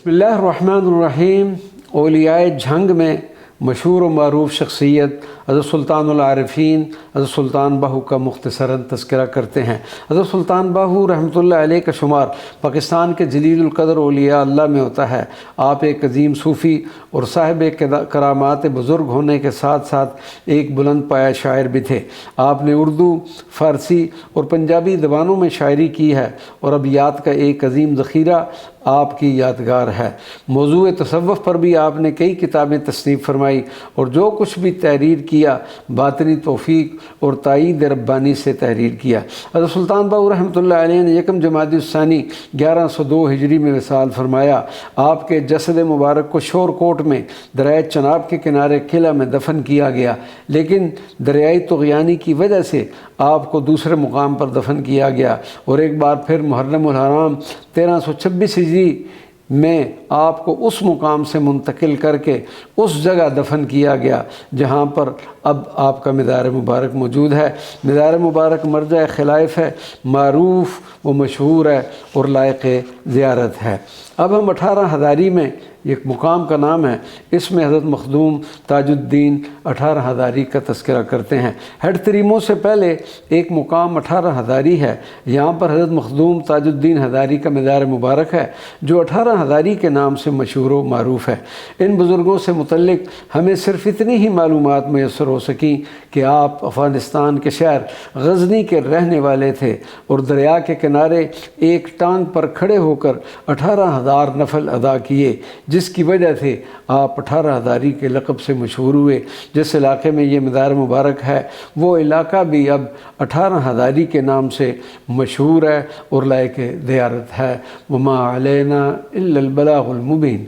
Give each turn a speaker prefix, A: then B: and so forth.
A: बिस्मिल्लाहिर्रहमानिर्रहीम। औलियाए झंग में मशहूर व मरूफ शख्सियत हज़रत सुल्तानुल आरिफ़ीन हज़रत सुल्तान बाहू का मुख्तसरन तज़किरा करते हैं। हज़रत सुल्तान बाहू रहमतुल्लाह अलैह का शुमार पाकिस्तान के जलीलुल क़द्र औलिया अल्लाह में होता है। आप एक अजीम सूफ़ी और साहिब करामात बुज़ुर्ग होने के साथ साथ एक बुलंद पाया शायर भी थे। आपने उर्दू, फ़ारसी और पंजाबी ज़बानों में शायरी की है और अबियात का एक अजीम ज़ख़ीरा आपकी यादगार है। मौज़ूए तसव्वुफ़ पर भी आपने कई किताबें तसनीफ़ फरमाई और जो कुछ भी तहरीर किया बातनी तौफ़ीक़ और ताईद रब्बानी से तहरीर किया। हज़रत सुल्तान बाहू रहमतुल्लाह अलैह ने यकम जमादी उस्सानी 1102 हिजरी में विसाल फरमाया। आपके जसद मुबारक को शोरकोट में दरियाए चनाब के किनारे किला में दफन किया गया, लेकिन दरियाई तुग़यानी की वजह से आपको दूसरे मुकाम पर दफन किया गया और एक बार फिर मुहर्रमुल हराम 1326 हिजरी में आपको उस मुकाम से मुंतकिल करके उस जगह दफन किया गया जहाँ पर अब आपका मज़ार मुबारक मौजूद है। मज़ार मुबारक मरजा खिलाइफ है, मारूफ़ व मशहूर है और लायक ज़ियारत है। अब हम 18 हज़ारी में एक मुकाम का नाम है, इसमें हज़रत मखदूम ताजुद्दीन 18 हज़ारी का तज़किरा करते हैं। हेड तरीमों से पहले एक मुकाम 18 हज़ारी है। यहाँ पर हज़रत मखदूम ताजुद्दीन हज़ारी का मज़ार मुबारक है जो 18 हज़ारी के नाम से मशहूर व मारूफ़ है। इन बुज़ुर्गों से मुतल्लिक़ हमें सिर्फ़ इतनी ही मालूमात मैसर हो सकी कि आप अफ़गानिस्तान के शहर गज़नी के रहने वाले थे और दरिया के किनारे एक टांग पर खड़े होकर 18,000 नफल अदा किए, जिसकी वजह से आप 18 हज़ारी के लक़ब से मशहूर हुए। जिस इलाके में ये मज़ार मुबारक है वो इलाका भी अब 18 हज़ारी के नाम से मशहूर है और लायक ज़ियारत है। वमा अलैना इल्लल बलागुल मुबीन।